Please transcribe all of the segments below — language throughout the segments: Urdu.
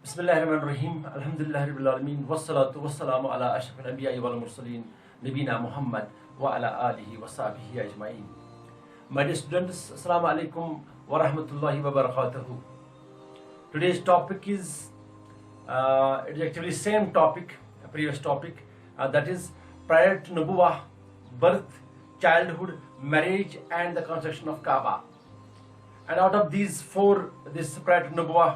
بسم الله الرحمن الرحيم الحمد لله رب العالمين والصلاة والسلام على أشرف الأنبياء والمرسلين نبينا محمد وعلى آله وصحبه أجمعين. My dear students, Assalamu alaikum wa rahmatullahi wa barakatuhu. Today's topic is it is actually same topic, a previous topic, that is prior to Nubuwah, birth, childhood, marriage and the construction of Kaaba. And out of these four, this prior to Nubuwah,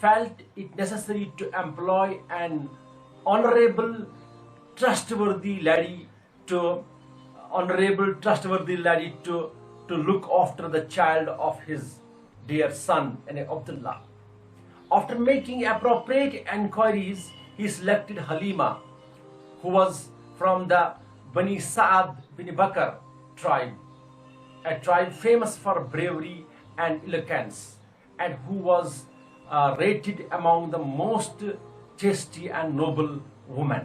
felt it necessary to employ an honorable trustworthy lady to look after the child of his dear son, Abdullah. After making appropriate enquiries, he selected Halima, who was from the Bani Sa'ad bin Bakr tribe, a tribe famous for bravery and eloquence, and who was rated among the most chaste and noble women.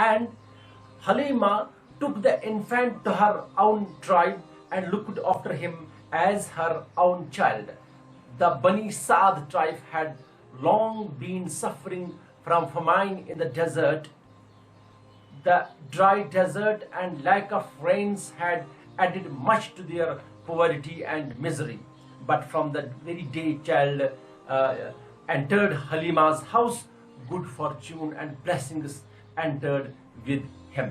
And Halima took the infant to her own tribe and looked after him as her own child. The Bani Sa'ad tribe had long been suffering from famine in the desert. The dry desert and lack of rains had added much to their poverty and misery. But from the very day child entered Halima's house, good fortune and blessings entered with him.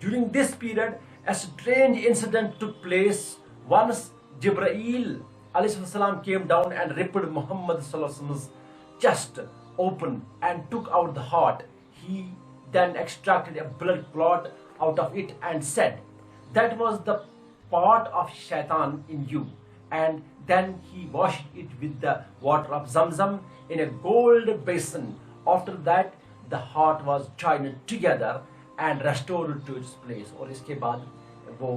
during this period a strange incident took place once Jibreel alayhi salam came down and ripped Muhammad sallallahu alaihi wasallam's chest open and took out the heart, he then extracted a blood clot out of it and said, that was the part of shaitan in you. And then he washed it with the water of Zamzam in a gold basin. After that the heart was joined together and restored to its place. اور اس کے بعد وہ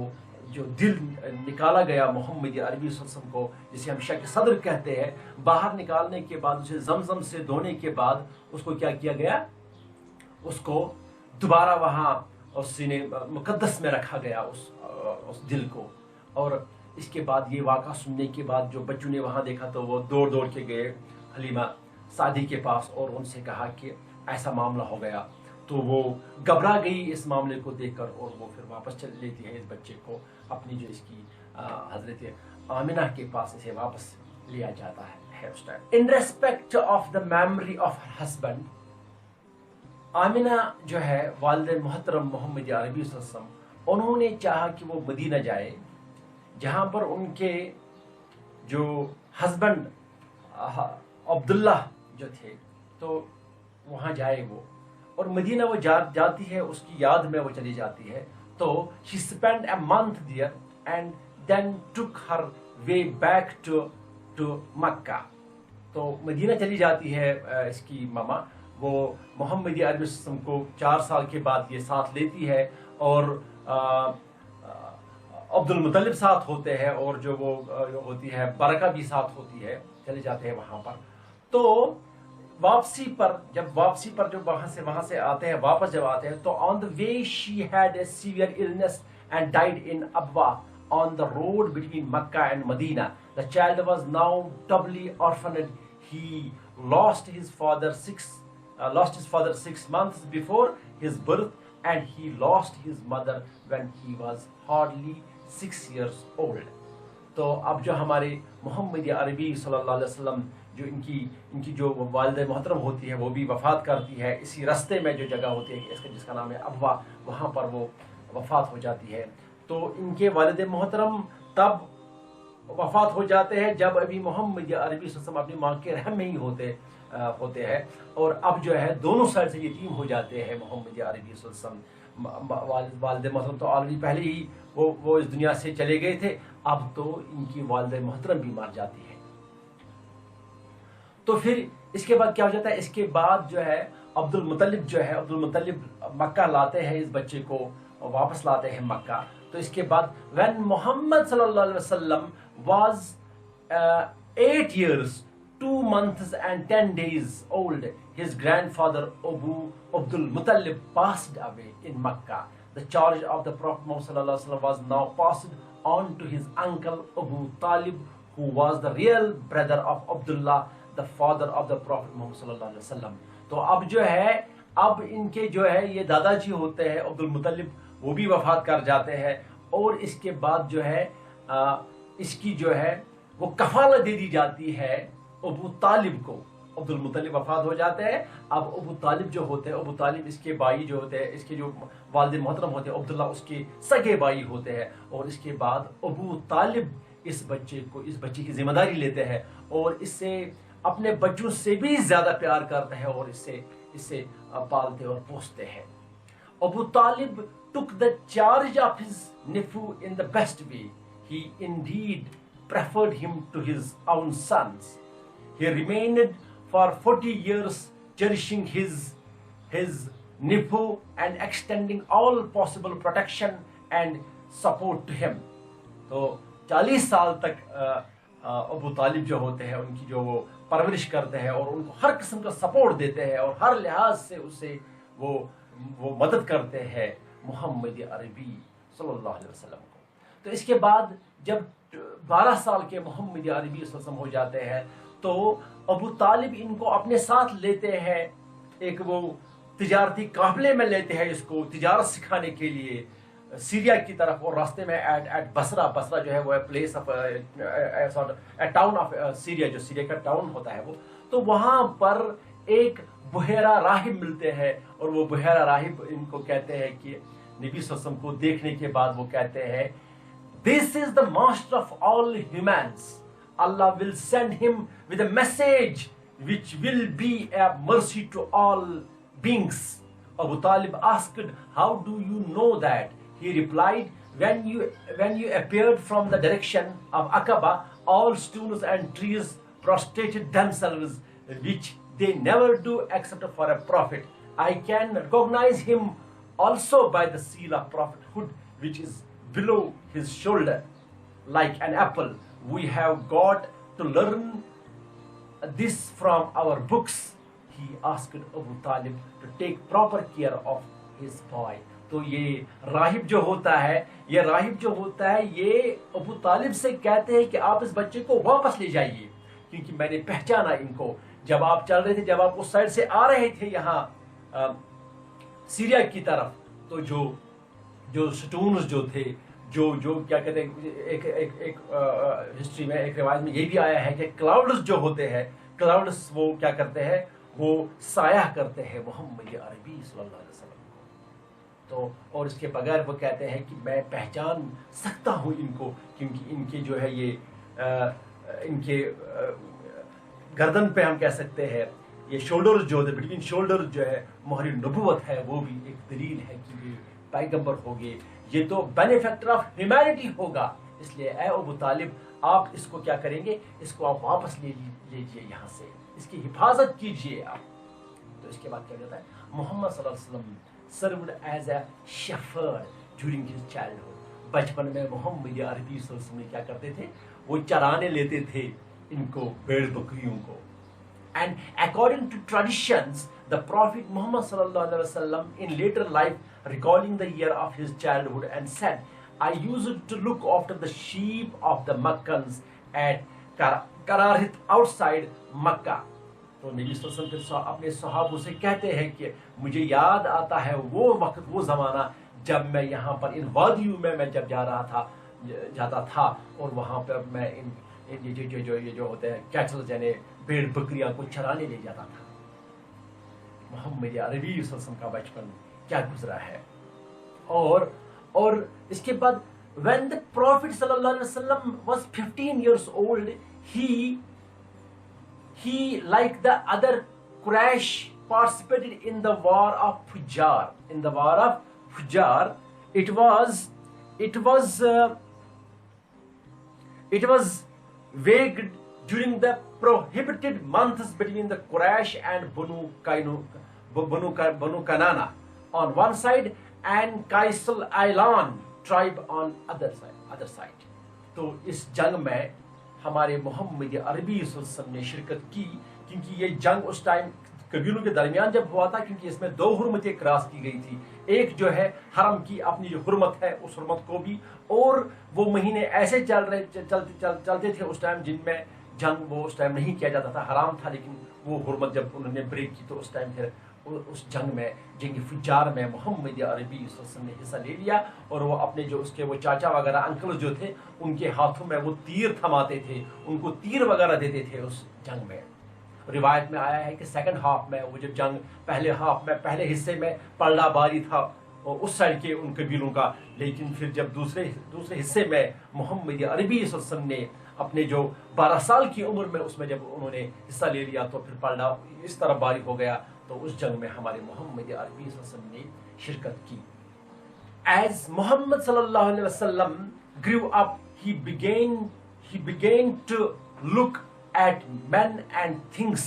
جو دل نکالا گیا محمد عربی صلی اللہ علیہ وسلم کو، جسے ہم شق صدر کہتے ہیں، باہر نکالنے کے بعد اسے زمزم سے دھونے کے بعد اس کو کیا کیا گیا، اس کو دوبارہ وہاں اس سینے مقدس میں رکھا گیا اس دل کو. اور اس کے بعد یہ واقعہ سننے کے بعد جو بچوں نے وہاں دیکھا تو وہ دوڑ کے گئے حلیمہ سعدی کے پاس اور ان سے کہا کہ ایسا معاملہ ہو گیا. تو وہ گھبرا گئی اس معاملے کو دیکھ کر، اور وہ پھر واپس چل لیتی ہے اس بچے کو اپنی جو اس کی حضرت آمنہ کے پاس اسے واپس لیا جاتا ہے اس time. In respect of the memory of her husband, Amna جو ہے والد محترم محمد عربی صلی اللہ علیہ وسلم، انہوں نے چاہا کہ وہ مدینہ جائے جہاں پر ان کے جو ہسبینڈ عبداللہ جو تھے، تو وہاں جائے وہ، اور مدینہ وہ جاتی ہے، اس کی یاد میں وہ چلی جاتی ہے. تو she spent a month there and then took her way back to مکہ. تو مدینہ چلی جاتی ہے اس کی ماما، وہ محمد عربی وسلم کو 4 سال کے بعد یہ ساتھ لیتی ہے، اور عبد المطلب ساتھ ہوتے ہیں، اور جو وہ ہوتی ہے برکہ بھی ساتھ ہوتی ہے، چلے جاتے ہیں وہاں پر. تو واپسی پر جب وہاں سے آتے ہیں، واپس جب آتے ہیں، تو on the way she had a severe illness and died in Abwa on the road between Makkah and Medina. The child was now doubly orphaned. He lost his father 6 months before his birth, and he lost his mother when he was hardly 6 years old. تو اب جو ہمارے محمد عربی صلی اللہ علیہ وسلم، جو ان کی جو والد محترم ہوتی ہے، وہ بھی وفات کرتی ہے اسی رستے میں جو جگہ ہوتی ہے جس کا نام ہے ابوا، وہاں پر وہ وفات ہو جاتی ہے. تو ان کے والد محترم تب وفات ہو جاتے ہیں جب ابھی محمد عربی صلی اللہ علیہ وسلم اپنی ماں کے رحم میں ہی ہوتے ہیں، اور اب جو ہے دونوں سائڈ سے یتیم ہو جاتے ہیں محمد عربی صلی اللہ علیہ وسلم. والد محترم تو آلریڈی پہلے ہی وہ اس دنیا سے چلے گئے تھے، اب تو ان کی والد محترم بھی مر جاتی ہے. تو پھر اس کے بعد کیا ہو جاتا ہے، اس کے بعد جو ہے عبد المطلب مکہ لاتے ہیں اس بچے کو، واپس لاتے ہیں مکہ. تو اس کے بعد when محمد صلی اللہ علیہ وسلم was 8 years 2 months and 10 days old, his grandfather Abu Abdul Muttalib passed away in Makkah. The charge of the Prophet Muhammad sallallahu alaihi wasallam was now passed on to his uncle Abu Talib, who was the real brother of Abdullah, the father of the Prophet Muhammad sallallahu alaihi wasallam. تو اب جو ہے ان کے جو ہے یہ دادا جی ہوتے ہیں عبد المطلب، وہ بھی وفات کر جاتے ہیں، اور اس کے بعد جو ہے اس کی جو ہے وہ کفالت دے دی جاتی ہے ابو طالب کو. عبد المطلب وفات ہو جاتے ہیں، اب ابو طالب جو ہوتے ہیں، ابو طالب اس کے بھائی جو ہوتے ہیں، اس کے جو والد محترم ہوتے ہیں عبداللہ، اس کے سگے بھائی ہوتے ہیں. اور اس کے بعد ابو طالب اس بچے کی ذمہ داری لیتے ہیں، اور اس سے اپنے بچوں سے بھی زیادہ پیار کرتے ہیں، اور اس سے پالتے اور پوستے ہیں. ابو طالب took the charge of his nephew in the best way. He indeed preferred him to his own sons. He remained for 40 years cherishing his nephew and extending all possible protection and support to him. تو 40 سال تک ابو طالب جو ہوتے ہیں ان کی جو وہ پرورش کرتے ہیں، اور ان کو ہر قسم کا سپورٹ دیتے ہیں، اور ہر لحاظ سے اسے وہ مدد کرتے ہیں محمد عربی صلی اللہ علیہ وسلم کو. تو اس کے بعد جب 12 سال کے محمد عربی صلی اللہ علیہ وسلم ہو جاتے ہیں، تو ابو طالب ان کو اپنے ساتھ لیتے ہیں، ایک وہ تجارتی قافلے میں لیتے ہیں، اس کو تجارت سکھانے کے لیے سیریا کی طرف. اور راستے میں ایٹ بصرہ جو ہے وہ place of town of Syria, جو سیریا کا ٹاؤن ہوتا ہے وہ، تو وہاں پر ایک بحیرہ راہب ملتے ہیں، اور وہ بحیرہ راہب ان کو کہتے ہیں کہ نبی صلی اللہ علیہ وسلم کو دیکھنے کے بعد وہ کہتے ہیں This is the master of all humans. Allah will send him with a message which will be a mercy to all beings. Abu Talib asked, how do you know that? He replied, when you appeared from the direction of Aqaba, all stones and trees prostrated themselves, which they never do except for a prophet. I can recognize him also by the seal of prophethood, which is below his shoulder, like an apple. We have got to learn this from our books. He asked Abu Talib to take proper care of his boy. تو یہ راہب جو ہوتا ہے یہ ابو طالب سے کہتے ہیں کہ آپ اس بچے کو واپس لے جائیے، کیونکہ میں نے پہچانا ان کو جب آپ چل رہے تھے، جب آپ اس سائڈ سے آ رہے تھے یہاں سیریا کی طرف، تو جو سٹونز جو تھے، جو کیا کہتے ہیں، ایک ہسٹری میں، ایک روایت میں یہ بھی آیا ہے کہ کلاؤڈز جو ہوتے ہیں، کلاؤڈز وہ کیا کرتے ہیں، وہ سایہ کرتے ہیں محمد عربی صلی اللہ علیہ وسلم کو. تو اور اس کے بغیر وہ کہتے ہیں کہ میں پہچان سکتا ہوں ان کو، کیونکہ ان کے جو ہے یہ ان کے گردن پہ ہم کہہ سکتے ہیں یہ شولڈرز جو ہے، بٹوین شولڈرز جو ہے مہر نبوت ہے، وہ بھی ایک دلیل ہے کہ یہ پیغمبر ہوگے، یہ تو بینیفیکٹر آف ہیومینٹی ہوگا. اس لیے اے ابو طالب، آپ اس کو کیا کریں گے، اس کو آپ واپس لے لیجیے یہاں سے، اس کی حفاظت کیجیے آپ. تو اس کے بعد کیا کہتا ہے، محمد صلی اللہ علیہ وسلم served as a shepherd during his childhood. بچپن میں محمد عربی صلی اللہ علیہ وسلم کیا کرتے تھے، وہ چرانے لیتے تھے ان کو، بھیڑ بکریوں کو. And according to traditions, the Prophet Muhammad sallallahu alaihi wasallam in later life recalling the year of his childhood and said, I used to look after the sheep of the Makkans at Kararith outside Makkah. تو نبی صلی اللہ علیہ وسلم اپنے صحابوں سے کہتے ہیں کہ مجھے یاد آتا ہے وہ وقت، وہ زمانہ جب میں یہاں پر ان وادیوں میں جب جاتا تھا اور وہاں پر میں جو ہوتے ہیں کیٹل، یعنی بھیڑ بکریاں کو چرانے لے جاتا تھا. محمد عربی صلی اللہ علیہ وسلم کا بچپن کیا گزرا ہے. اور اس کے بعد when the Prophet صلی اللہ علیہ وسلم was 15 years old, he like the other Quraysh participated in the war of Fujjar. In the war of Fujjar, it was waged during the prohibited months between the Quraysh and Banu Kanana on one side and Qaisal Ailan tribe on other side. تو اس جنگ میں ہمارے محمد عربی صلی اللہ علیہ وسلم نے شرکت کی، کیونکہ یہ جنگ اس ٹائم قبیلوں کے درمیان جب ہوا تھا، کیونکہ اس میں 2 حرمتیں کراس کی گئی تھی. ایک جو ہے حرم کی اپنی جو حرمت ہے اس حرمت کو بھی، اور وہ مہینے ایسے چلتے تھے اس ٹائم جن میں جنگ وہ اس ٹائم نہیں کیا جاتا تھا، حرام تھا، لیکن وہ حرمت جب انہوں نے بریک کی تو اس ٹائم پھر اس جنگ میں، جنگ فجار میں محمد عربی صلی اللہ علیہ وسلم نے حصہ لے لیا. اور وہ اپنے جو اس کے وہ چاچا وغیرہ انکل جو تھے، ان کے ہاتھوں میں وہ تیر تھماتے تھے، ان کو تیر وغیرہ دیتے تھے اس جنگ میں. روایت میں آیا ہے کہ سیکنڈ ہاف میں وہ جب جنگ پہلے حصے میں پلڑا باری تھا اور اس سائڈ کے ان قبیلوں کا، لیکن پھر جب دوسرے حصے میں محمد عربی صلی اللہ علیہ وسلم نے اپنے جو 12 سال کی عمر میں اس میں جب انہوں نے حصہ لے لیا تو پھر پلڑا اس طرح باری ہو گیا. تو اس جنگ میں ہمارے محمد عربی صلی اللہ علیہ وسلم نے شرکت کی. As Muhammad sallallahu alaihi wasallam grew up, he began to look at men and things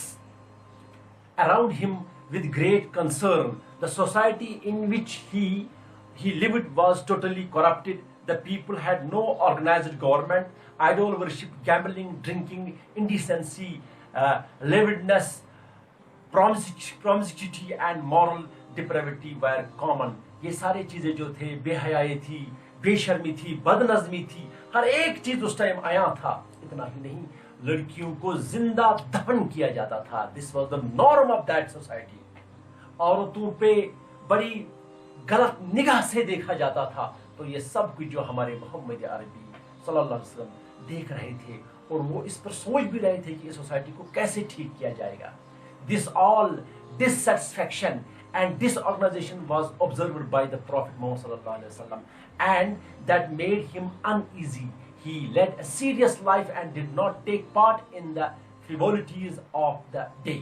around him with great concern. The society in which he lived was totally corrupted. The people had no organized government. Idol worship, gambling, drinking, indecency, lewdness, promiscuity and moral depravity were common. یہ ساری چیزیں جو تھے، بے حیائی تھی، بے شرمی تھی، بد نظمی تھی، ہر ایک چیز اس ٹائم آیا تھا. اتنا ہی نہیں، لڑکیوں کو زندہ دفن کیا جاتا تھا. This was the norm of that society. عورتوں پہ بڑی غلط نگاہ سے دیکھا جاتا تھا. تو یہ سب کچھ جو ہمارے محمد عربی صلی اللہ علیہ وسلم دیکھ رہے تھے اور وہ اس پر سوچ بھی رہے تھے کہ اس سوسائٹی کو کیسے ٹھیک کیا جائے گا. This all dissatisfaction and this organization was observed by the Prophet Muhammad sallallahu alaihi wasallam, and that made him uneasy. He led a serious life and did not take part in the frivolities of the day.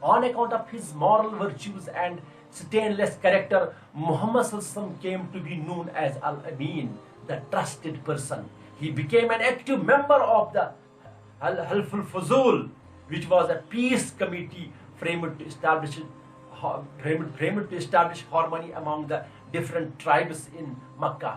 On account of his moral virtues and stainless character, Muhammad sallallahu came to be known as Al-Amin, the trusted person. He became an active member of the Halful Fuzul, which was a peace committee framed to establish harmony among the different tribes in Makkah.